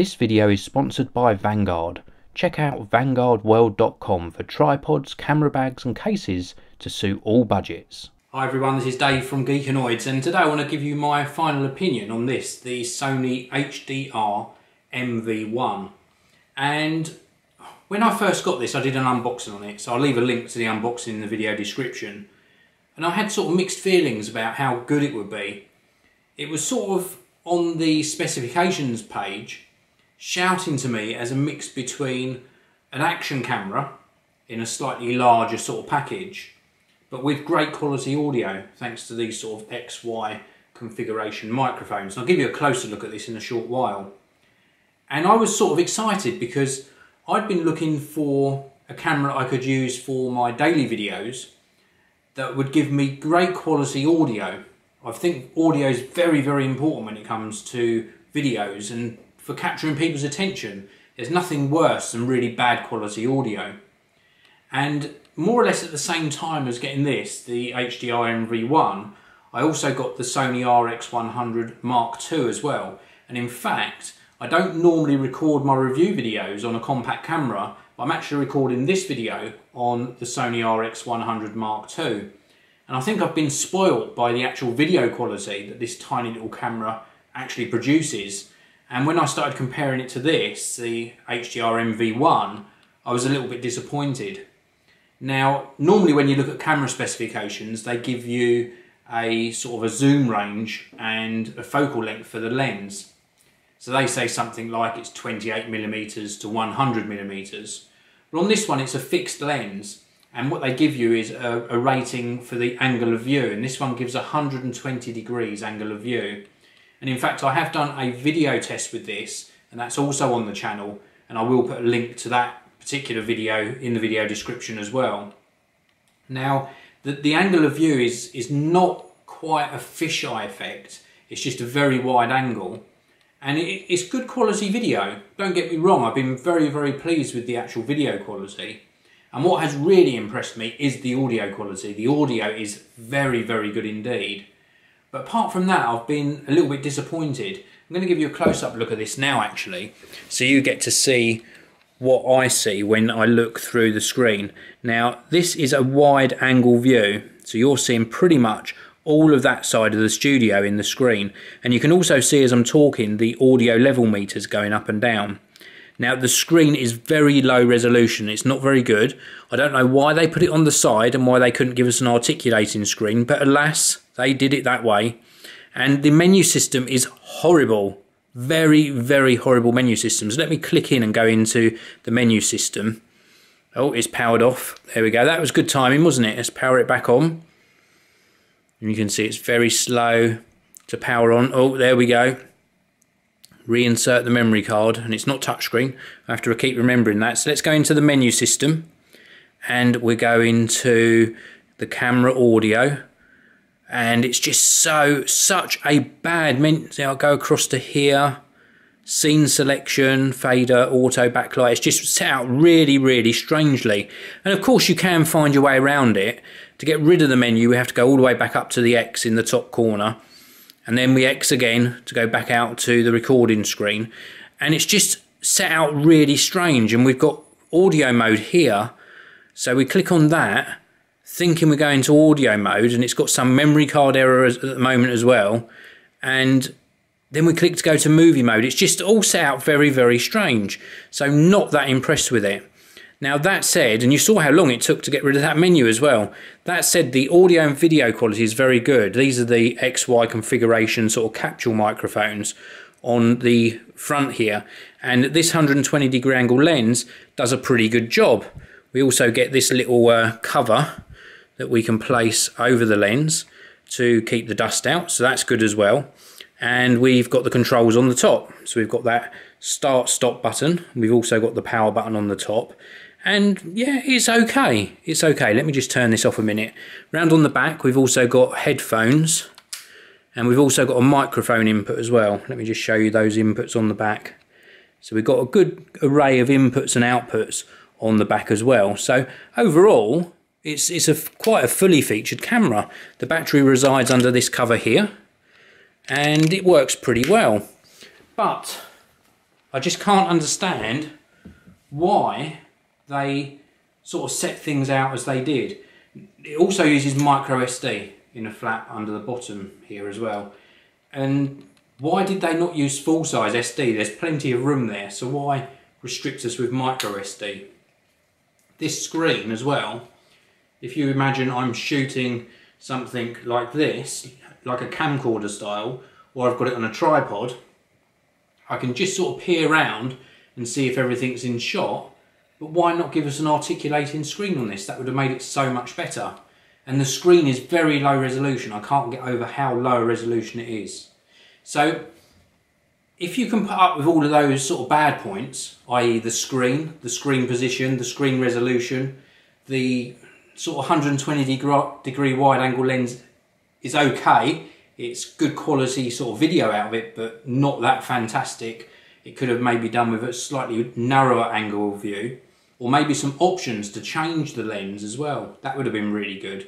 This video is sponsored by Vanguard. Check out vanguardworld.com for tripods, camera bags and cases to suit all budgets. Hi everyone, this is Dave from Geekanoids, and today I want to give you my final opinion on this, the Sony HDR-MV1. And when I first got this, I did an unboxing on it, so I'll leave a link to the unboxing in the video description. And I had sort of mixed feelings about how good it would be. It was sort of on the specifications page shouting to me as a mix between an action camera in a slightly larger sort of package, but with great quality audio thanks to these sort of XY configuration microphones. And I'll give you a closer look at this in a short while. And I was sort of excited because I'd been looking for a camera I could use for my daily videos that would give me great quality audio. I think audio is very, very important when it comes to videos, and for capturing people's attention, there's nothing worse than really bad quality audio. And more or less at the same time as getting this, the HDR-MV1, I also got the Sony RX100 Mark II as well. And in fact, I don't normally record my review videos on a compact camera, but I'm actually recording this video on the Sony RX100 Mark II. And I think I've been spoilt by the actual video quality that this tiny little camera actually produces. And when I started comparing it to this, the HDR-MV1, I was a little bit disappointed. Now, normally when you look at camera specifications, they give you a sort of a zoom range and a focal length for the lens. So they say something like it's 28mm to 100mm. But on this one, it's a fixed lens. And what they give you is a rating for the angle of view. And this one gives 120 degrees angle of view. And in fact, I have done a video test with this, and that's also on the channel. And I will put a link to that particular video in the video description as well. Now, the angle of view is not quite a fisheye effect. It's just a very wide angle. And it's good quality video. Don't get me wrong, I've been very, very pleased with the actual video quality. And what has really impressed me is the audio quality. The audio is very, very good indeed. But apart from that, I've been a little bit disappointed. I'm going to give you a close-up look at this now, actually, so you get to see what I see when I look through the screen. Now, this is a wide-angle view, so you're seeing pretty much all of that side of the studio in the screen. And you can also see, as I'm talking, the audio level meters going up and down. Now, the screen is very low resolution. It's not very good. I don't know why they put it on the side and why they couldn't give us an articulating screen, but alas, they did it that way. And the menu system is horrible. Very, very horrible menu systems. Let me click in and go into the menu system. Oh, it's powered off. There we go. That was good timing, wasn't it? Let's power it back on. And you can see it's very slow to power on. Oh, there we go. Reinsert the memory card, and it's not touchscreen. I have to keep remembering that. So let's go into the menu system, and we're going to the camera audio, and it's just such a bad menu. So I'll go across to here, scene selection, fader, auto backlight. It's just set out really, really strangely. And of course you can find your way around it. To get rid of the menu, we have to go all the way back up to the X in the top corner. And then we X again to go back out to the recording screen. And it's just set out really strange. And we've got audio mode here. So we click on that, thinking we're going to audio mode, and it's got some memory card error at the moment as well. And then we click to go to movie mode. It's just all set out very, very strange. So not that impressed with it. Now that said, and you saw how long it took to get rid of that menu as well. That said, the audio and video quality is very good. These are the XY configuration sort of capsule microphones on the front here. And this 120 degree angle lens does a pretty good job. We also get this little cover that we can place over the lens to keep the dust out. So that's good as well. And we've got the controls on the top. So we've got that start-stop button. We've also got the power button on the top. And yeah, it's okay. It's okay. Let me just turn this off a minute. Round on the back, we've also got headphones. And we've also got a microphone input as well. Let me just show you those inputs on the back. So we've got a good array of inputs and outputs on the back as well. So overall, it's quite a fully featured camera. The battery resides under this cover here. And it works pretty well. But I just can't understand why they sort of set things out as they did. It also uses micro SD in a flap under the bottom here as well. And why did they not use full size SD? There's plenty of room there, so why restrict us with micro SD? This screen as well, if you imagine I'm shooting something like this, like a camcorder style, or I've got it on a tripod, I can just sort of peer around and see if everything's in shot. But why not give us an articulating screen on this? That would have made it so much better. And the screen is very low resolution. I can't get over how low a resolution it is. So if you can put up with all of those sort of bad points, i.e. the screen position, the screen resolution, the sort of 120 degree wide angle lens is okay. It's good quality sort of video out of it, but not that fantastic. It could have maybe done with a slightly narrower angle view, or maybe some options to change the lens as well. That would have been really good.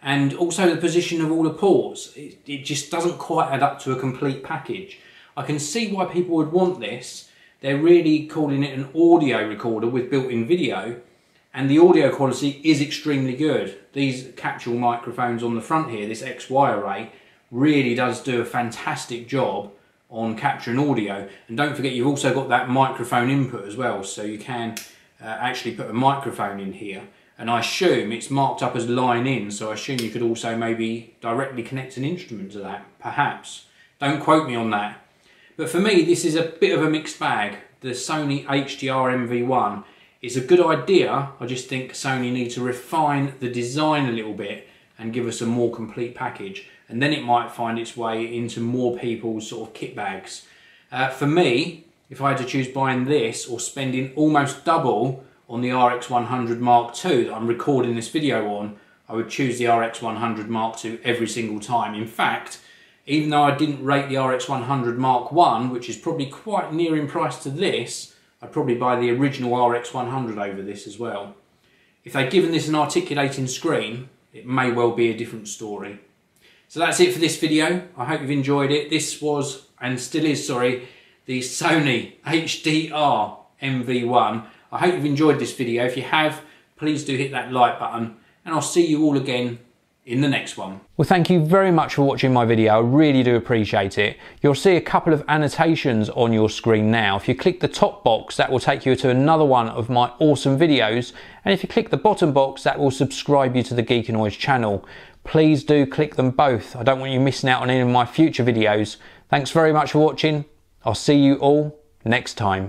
And also the position of all the ports. It just doesn't quite add up to a complete package. I can see why people would want this. They're really calling it an audio recorder with built-in video, and the audio quality is extremely good. These capsule microphones on the front here, this XY array, really does do a fantastic job on capturing audio. And don't forget, you've also got that microphone input as well, so you can actually put a microphone in here. And I assume it's marked up as line in, so I assume you could also maybe directly connect an instrument to that, perhaps. Don't quote me on that. But for me, this is a bit of a mixed bag. The Sony HDR-MV1 is a good idea. I just think Sony need to refine the design a little bit and give us a more complete package. And then it might find its way into more people's sort of kit bags. For me, if I had to choose buying this or spending almost double on the RX100 Mark II that I'm recording this video on, I would choose the RX100 Mark II every single time. In fact, even though I didn't rate the RX100 Mark I, which is probably quite near in price to this, I'd probably buy the original RX100 over this as well. If they'd given this an articulating screen, it may well be a different story. So that's it for this video. I hope you've enjoyed it. This was, and still is, sorry, the Sony HDR-MV1. I hope you've enjoyed this video. If you have, please do hit that like button, and I'll see you all again in the next one. Well, thank you very much for watching my video. I really do appreciate it. You'll see a couple of annotations on your screen now. If you click the top box, that will take you to another one of my awesome videos. And if you click the bottom box, that will subscribe you to the Geekanoids channel. Please do click them both. I don't want you missing out on any of my future videos. Thanks very much for watching. I'll see you all next time.